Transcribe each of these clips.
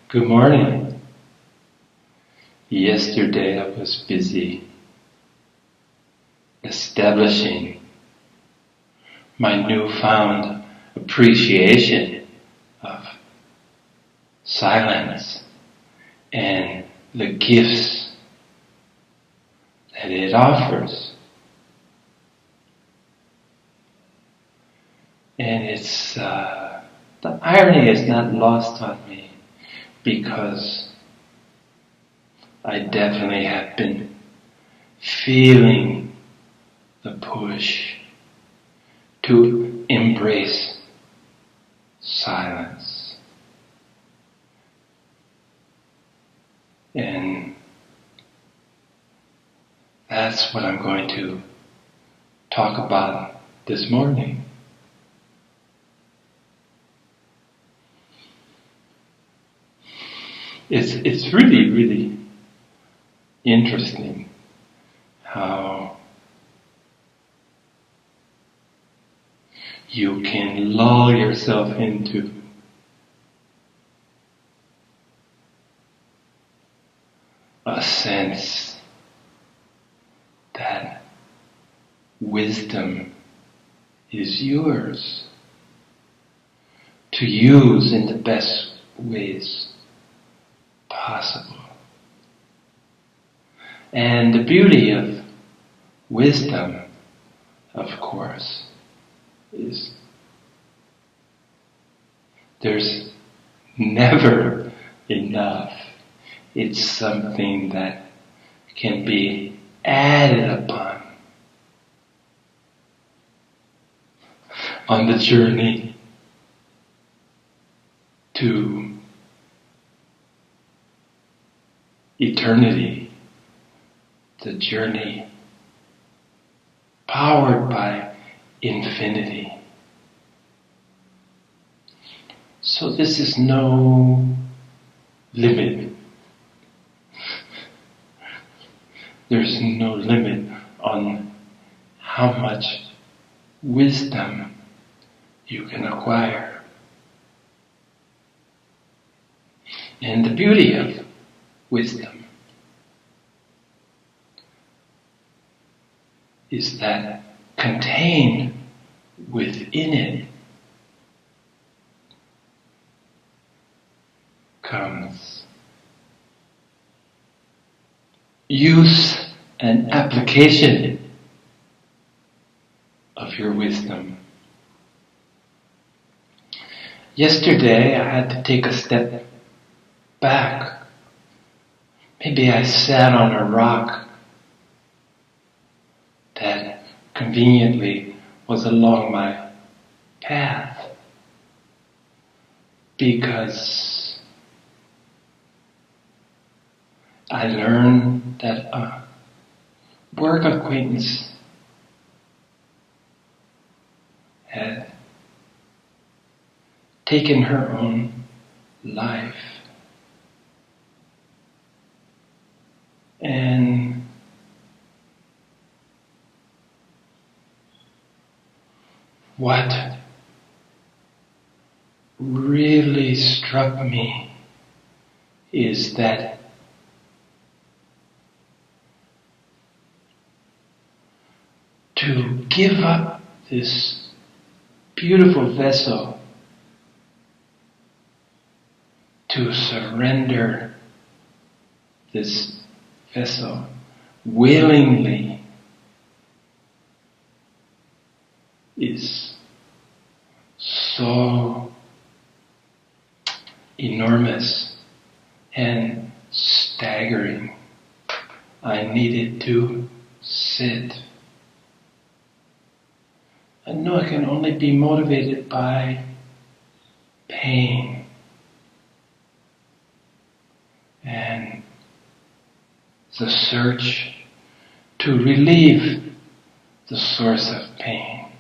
Good morning. Yesterday I was busy establishing my newfound appreciation of silence and the gifts that it offers. And the irony is not lost on me, because I definitely have been feeling the push to embrace silence. And that's what I'm going to talk about this morning. It's really, really interesting how you can lull yourself into a sense that wisdom is yours to use in the best ways possible. And the beauty of wisdom, of course, is there's never enough. It's something that can be added upon on the journey to eternity, the journey powered by infinity. So this is no limit. There's no limit on how much wisdom you can acquire. And the beauty of wisdom is that contained within it comes use and application of your wisdom. Yesterday I had to take a step back. Maybe I sat on a rock that conveniently was along my path, because I learned that a work acquaintance had taken her own life. And what really struck me is that to give up this beautiful vessel, to surrender this vessel willingly, is so enormous and staggering. I needed to sit. I know I can only be motivated by pain. And the search to relieve the source of pain.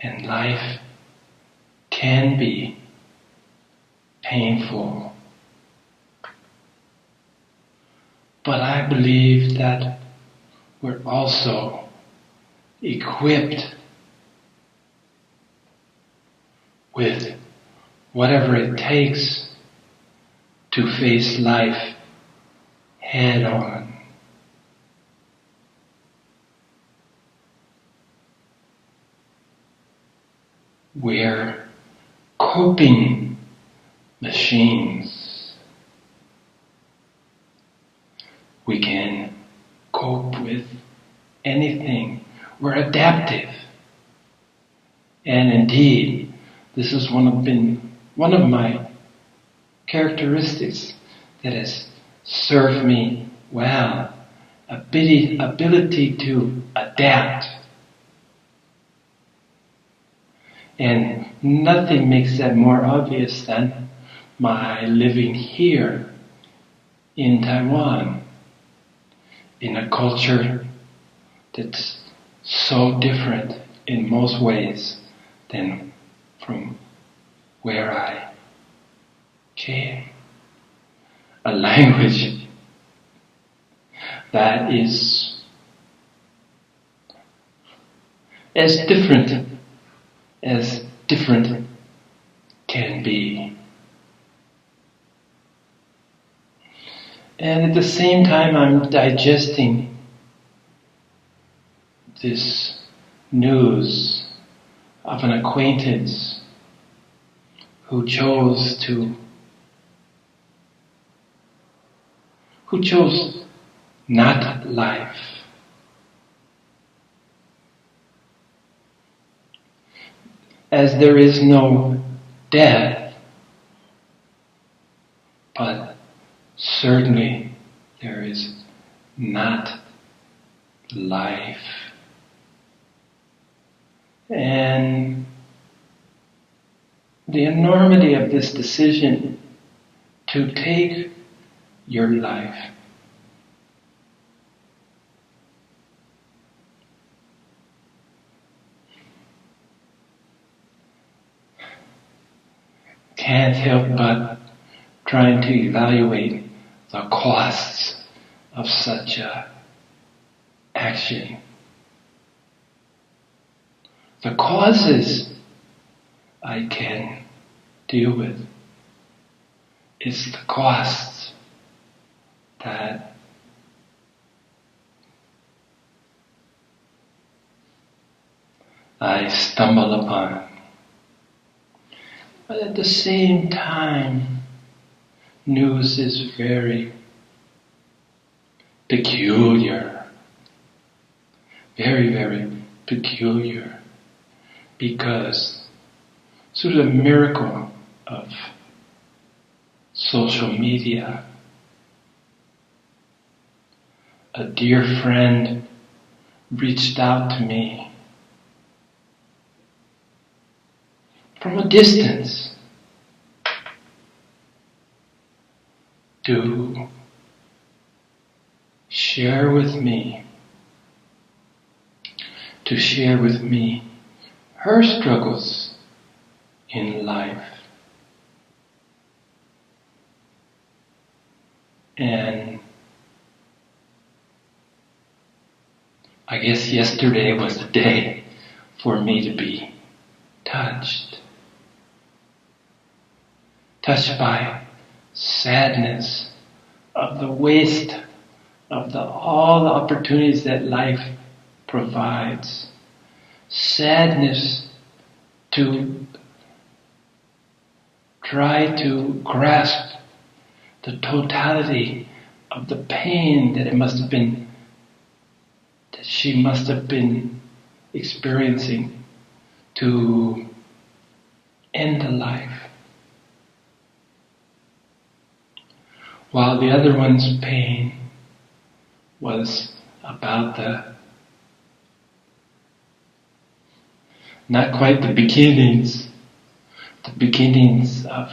And life can be painful. But I believe that we're also equipped with whatever it takes to face life head on. We're coping machines. We can cope with anything. We're adaptive. And indeed, this is one of my characteristics that has served me well. Ability to adapt. And nothing makes that more obvious than my living here in Taiwan, in a culture that's so different in most ways than from where I came. A language that is as different can be. And at the same time, I'm digesting this news of an acquaintance who chose not life. As there is no death, but certainly there is not life. And the enormity of this decision to take your life can't help but trying to evaluate the costs of such action. The causes I can deal with. It's the costs that I stumble upon. But at the same time, news is very peculiar. Very, very peculiar. Because through the miracle of social media, a dear friend reached out to me from a distance to share with me her struggles in life. And I guess yesterday was the day for me to be touched by sadness of the waste of all the opportunities that life provides. Sadness to try to grasp the totality of the pain that she must have been experiencing to end a life. While the other one's pain was about not quite the beginnings of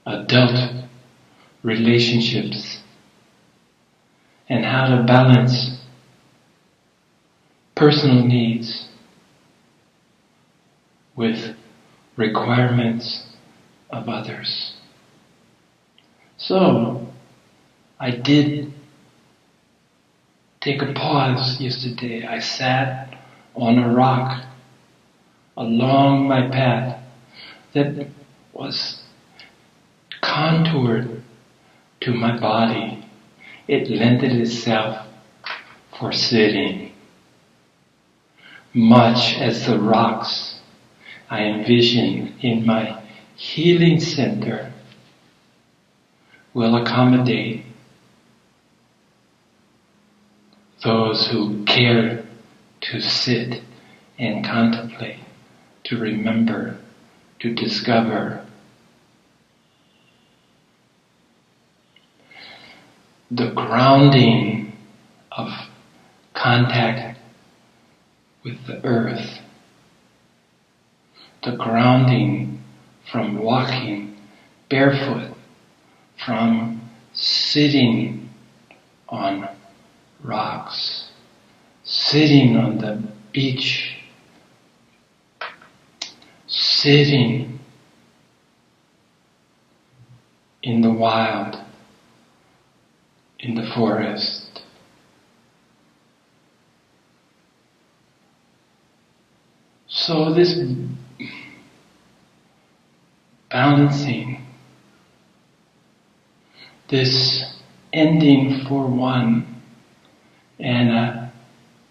adult relationships and how to balance personal needs with requirements of others. So, I did take a pause yesterday. I sat on a rock along my path that was contoured to my body. It lended itself for sitting, much as the rocks I envision in my healing center will accommodate those who care to sit and contemplate, to remember, to discover. The grounding of contact with the earth, the grounding from walking barefoot, from sitting on rocks, sitting on the beach, sitting in the wild, in the forest. So this balancing, this ending for one and a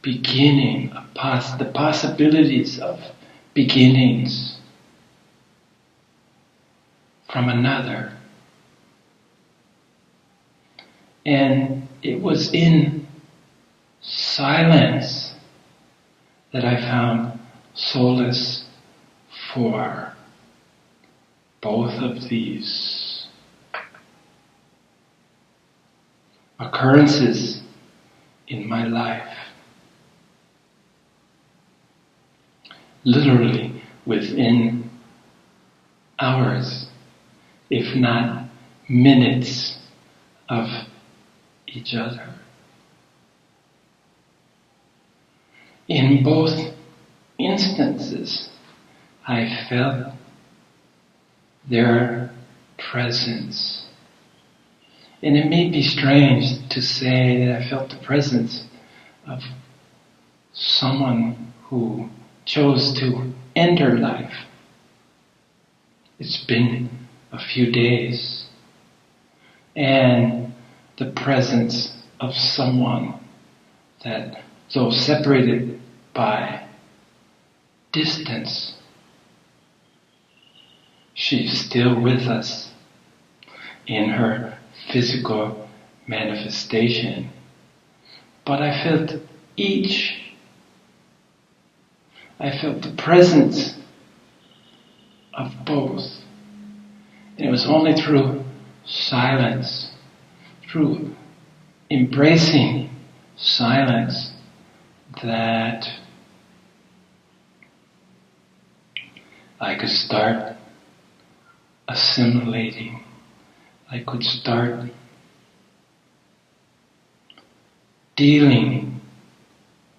beginning, the possibilities of beginnings from another. And it was in silence that I found solace for both of these occurrences in my life. Literally within hours, if not minutes of each other. In both instances, I felt their presence. And it may be strange to say that I felt the presence of someone who chose to end her life. It's been a few days. And the presence of someone that, though separated by distance, she's still with us in her physical manifestation. But I felt each. I felt the presence of both. And it was only through silence, through embracing silence, that I could start assimilating. I could start dealing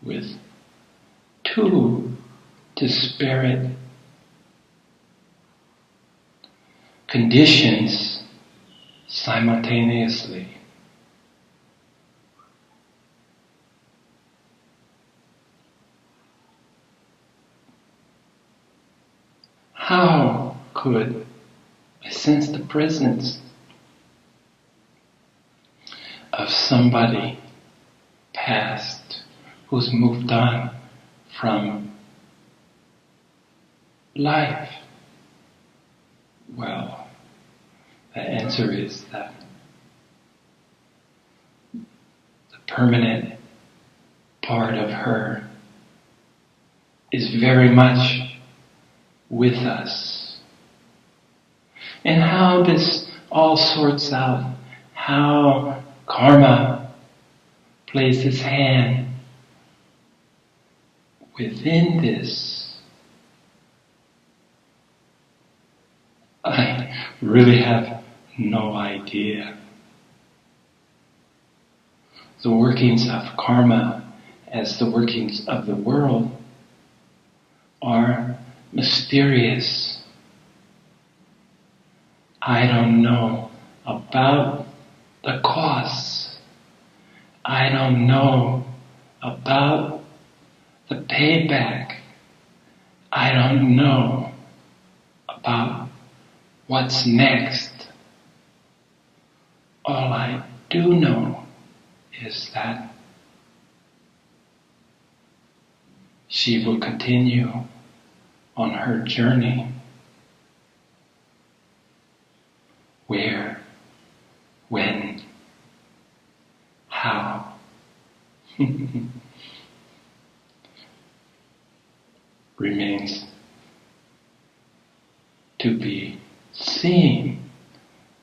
with two disparate conditions simultaneously. How could I sense the presence of somebody past who's moved on from life? Well, the answer is that the permanent part of her is very much with us. And how this all sorts out, how karma plays its hand within this, I really have no idea. The workings of karma, as the workings of the world, are mysterious. I don't know about the costs. I don't know about the payback. I don't know about what's next. All I do know is that she will continue on her journey. Where, when, how. Remains to be seen.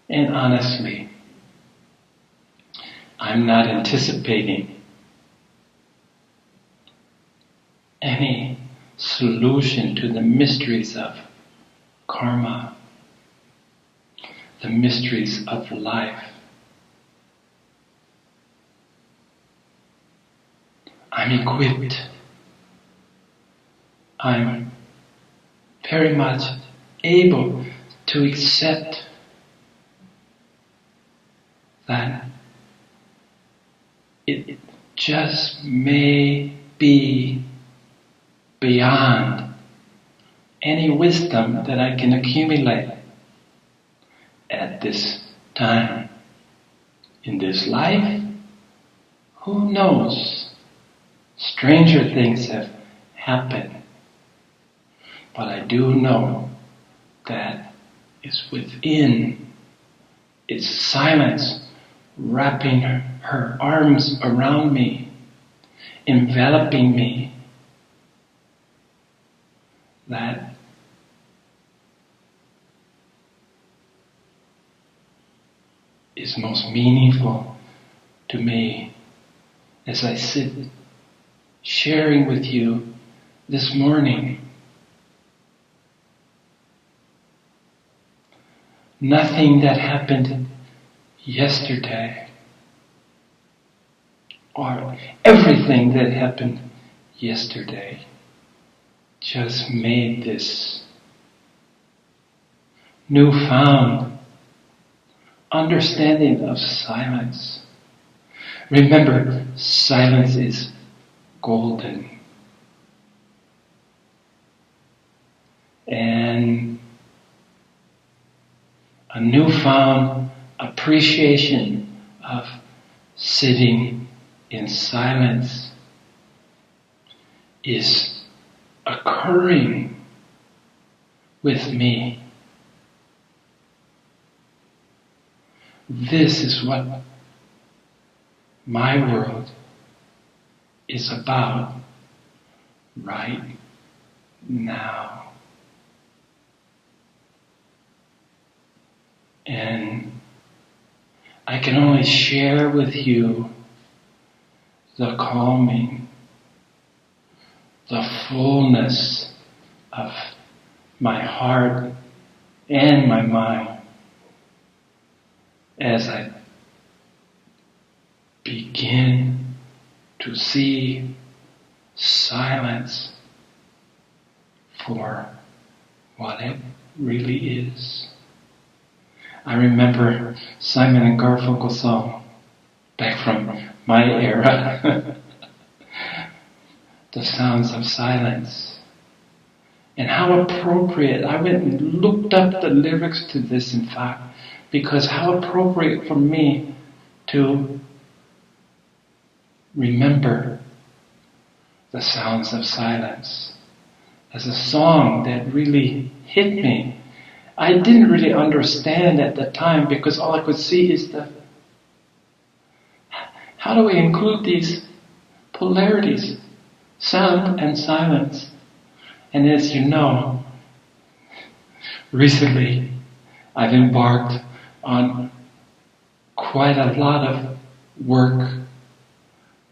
And honestly, I'm not anticipating any solution to the mysteries of karma, the mysteries of life. I'm equipped. I'm very much able to accept that it just may be beyond any wisdom that I can accumulate at this time. In this life, who knows? Stranger things have happened. But I do know that it's within its silence, wrapping her arms around me, enveloping me, that is most meaningful to me as I sit sharing with you this morning. Nothing that happened yesterday, or everything that happened yesterday, just made this newfound understanding of silence. Remember, silence is golden. And a newfound appreciation of sitting in silence is occurring with me. This is what my world is about right now. And I can only share with you the calming, the fullness of my heart and my mind as I begin to see silence for what it really is. I remember Simon and Garfunkel's song, back from my era, The Sounds of Silence. And how appropriate, I went and looked up the lyrics to this, in fact, because how appropriate for me to remember the sounds of silence as a song that really hit me. I didn't really understand at the time because all I could see is how do we include these polarities, sound and silence? And as you know, recently I've embarked on quite a lot of work,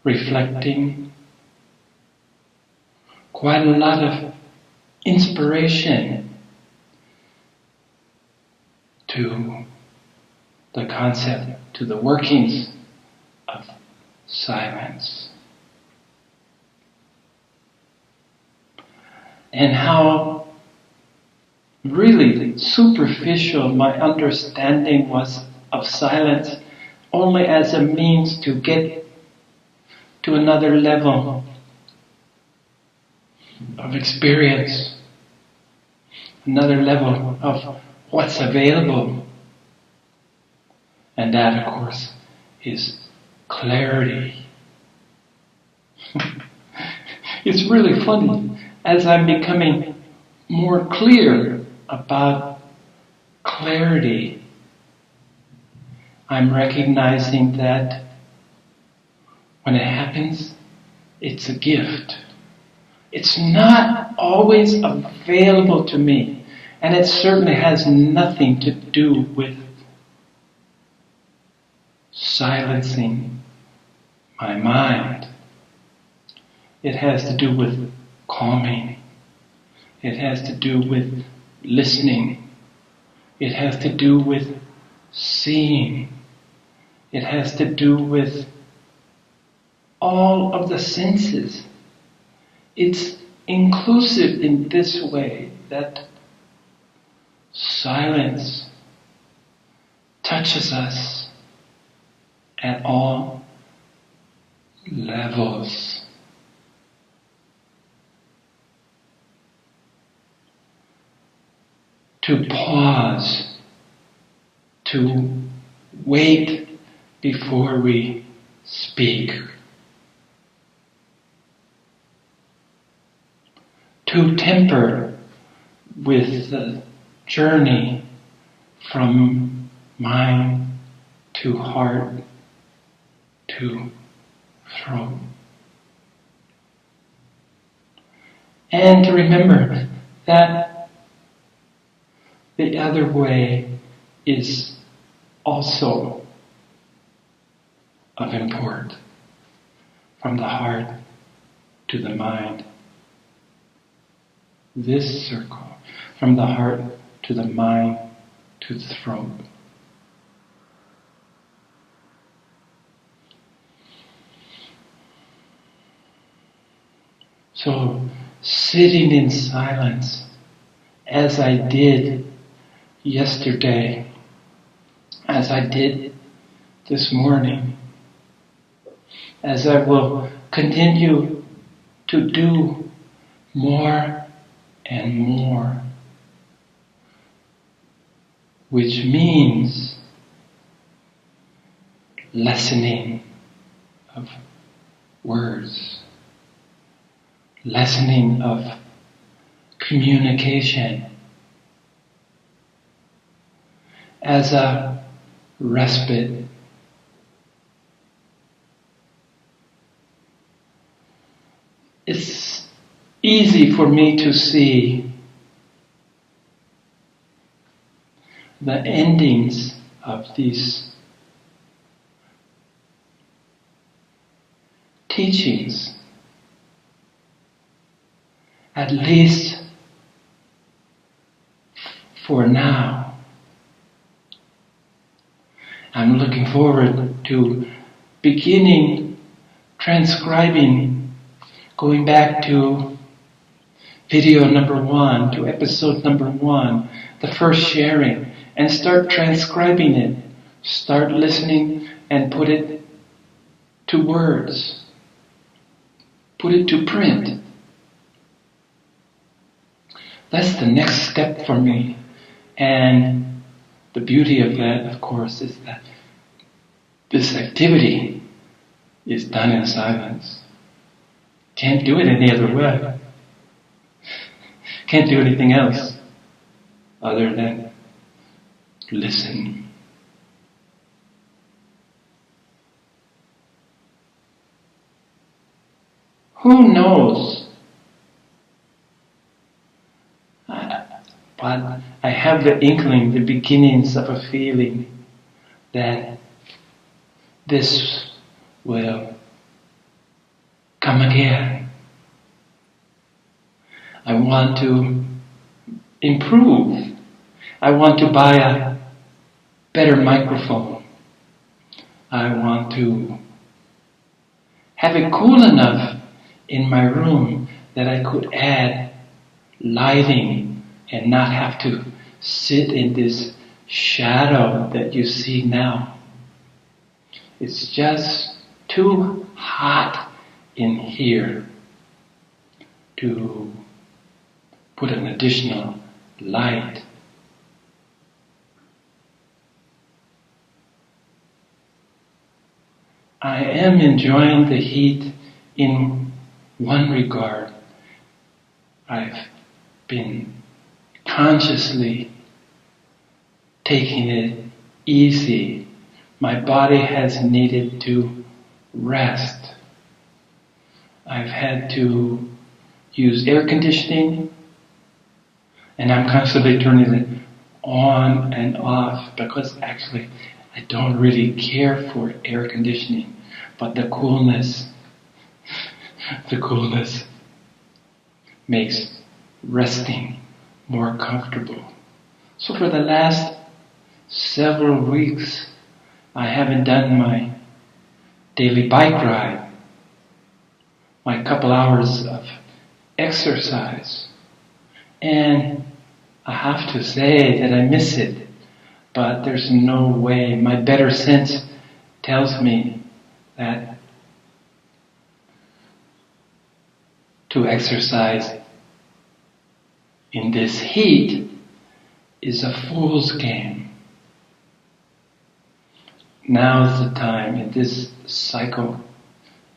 reflecting, quite a lot of inspiration to the concept, to the workings of silence. And how really superficial my understanding was of silence, only as a means to get to another level of experience, another level of what's available. And that, of course, is clarity. It's really funny. As I'm becoming more clear about clarity, I'm recognizing that when it happens, it's a gift. It's not always available to me, and it certainly has nothing to do with silencing my mind. It has to do with calming. It has to do with listening. It has to do with seeing. It has to do with all of the senses. It's inclusive in this way that silence touches us at all levels. To pause, to wait before we speak, to temper with the journey from mind to heart to throat. And to remember that the other way is also of import, from the heart to the mind. This circle, from the heart to the mind to the throat. So, sitting in silence, as I did yesterday, as I did this morning, as I will continue to do more and more, which means lessening of words, lessening of communication, as a respite. It's easy for me to see the endings of these teachings, at least for now. I'm looking forward to beginning transcribing, going back to video number 1, to episode number 1, the first sharing, and start transcribing it. Start listening and put it to words. Put it to print. That's the next step for me. And the beauty of that, of course, is that this activity is done in silence. Can't do it any other way. Can't do anything else other than listen. Who knows? But I have the inkling, the beginnings of a feeling that this will come again. I want to improve. I want to buy a better microphone. I want to have it cool enough in my room that I could add lighting and not have to sit in this shadow that you see now. It's just too hot in here to put an additional light. I am enjoying the heat in one regard. I've been consciously taking it easy. My body has needed to rest. I've had to use air conditioning, and I'm constantly turning it on and off because actually I don't really care for air conditioning, but the coolness makes resting more comfortable. So for the last several weeks, I haven't done my daily bike ride, my couple hours of exercise. And I have to say that I miss it, but there's no way. My better sense tells me that to exercise in this heat is a fool's game. Now's the time in this cycle,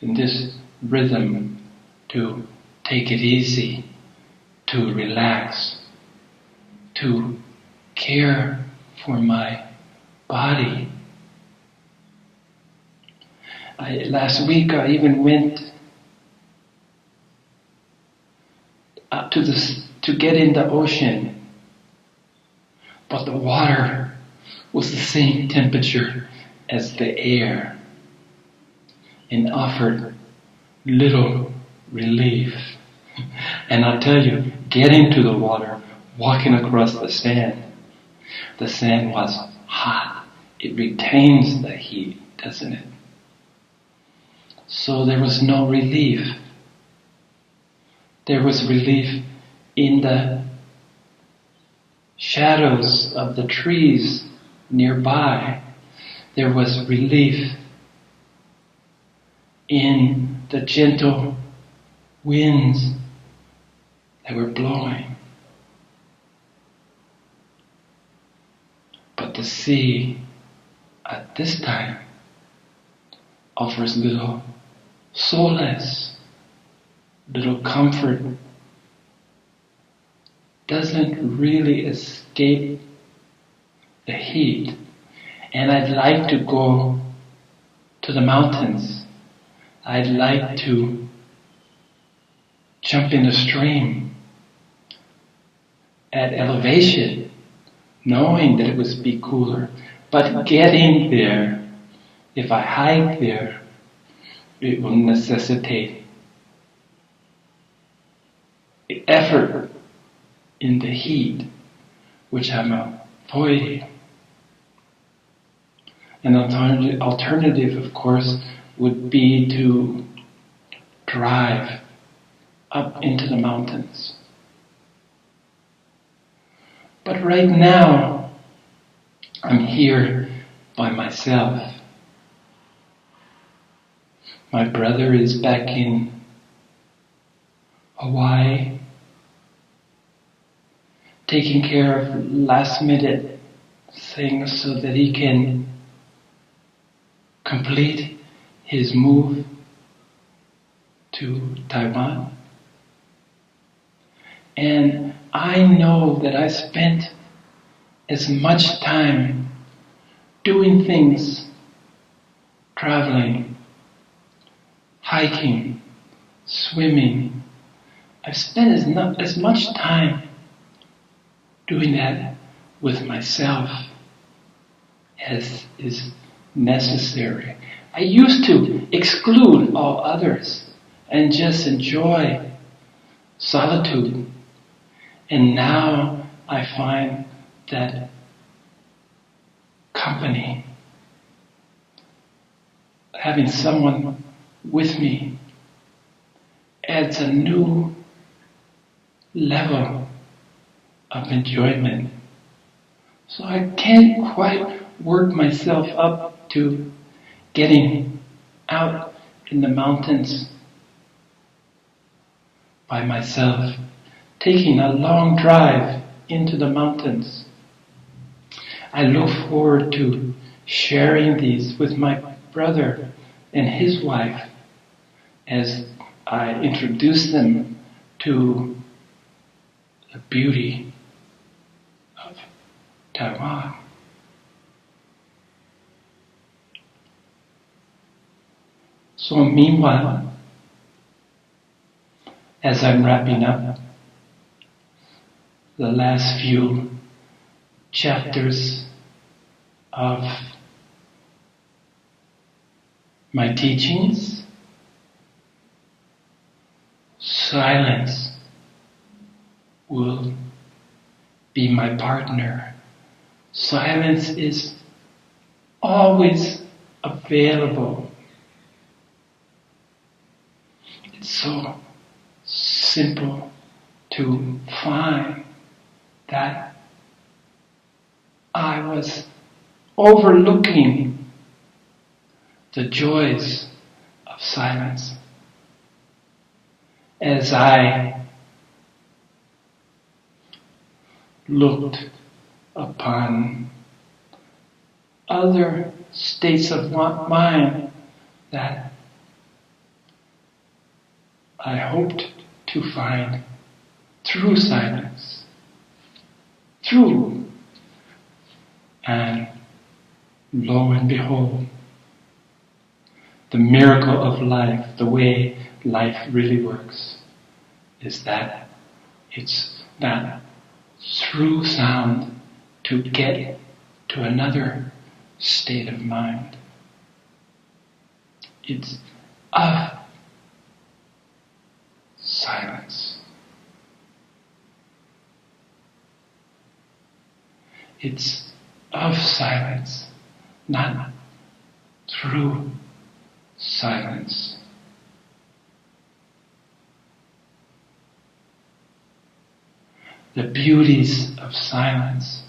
in this rhythm, to take it easy, to relax, to care for my body. Last week I even went up to get in the ocean, but the water was the same temperature as the air and offered little relief. And I'll tell you, getting to the water, walking across the sand was hot. It retains the heat, doesn't it? So there was no relief. There was relief in the shadows of the trees nearby. There was relief in the gentle winds that were blowing. But the sea at this time offers little solace, little comfort, doesn't really escape the heat. And I'd like to go to the mountains. I'd like to jump in a stream at elevation, knowing that it would be cooler. But getting there, if I hike there, it will necessitate effort in the heat, which I'm avoiding. An alternative, of course, would be to drive up into the mountains. But right now, I'm here by myself. My brother is back in Hawaii, taking care of last-minute things so that he can complete his move to Taiwan. And I know that I spent as much time doing things, traveling, hiking, swimming. I've spent as much time doing that with myself as is necessary. I used to exclude all others and just enjoy solitude. And now I find that company, having someone with me, adds a new level of enjoyment. So I can't quite work myself up to getting out in the mountains by myself, taking a long drive into the mountains. I look forward to sharing these with my brother and his wife as I introduced them to the beauty of Taiwan. So meanwhile, as I'm wrapping up the last few chapters of my teachings, silence will be my partner. Silence is always available. It's so simple to find that I was overlooking the joys of silence as I looked upon other states of mind that I hoped to find through silence. And lo and behold, the miracle of life, the way life really works, is that it's that through sound to get to another state of mind. It's of silence. It's of silence, not through silence. The beauties of silence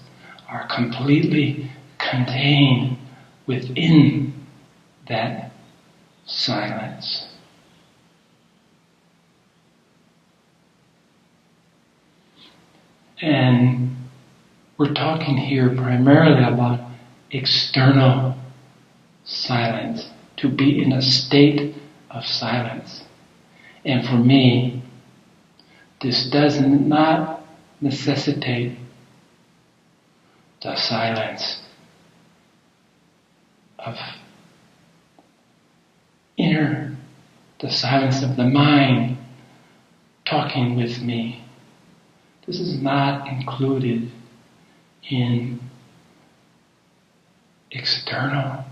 are completely contained within that silence. And we're talking here primarily about external silence, to be in a state of silence. And for me, this does not necessitate the silence of the silence of the mind talking with me. This is not included in external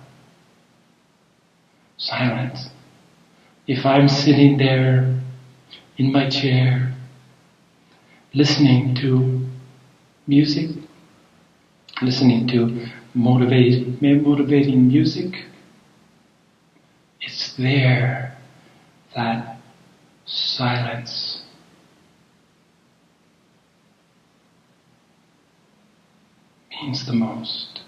silence. If I'm sitting there in my chair, listening to music, listening to motivating music, it's there that silence means the most.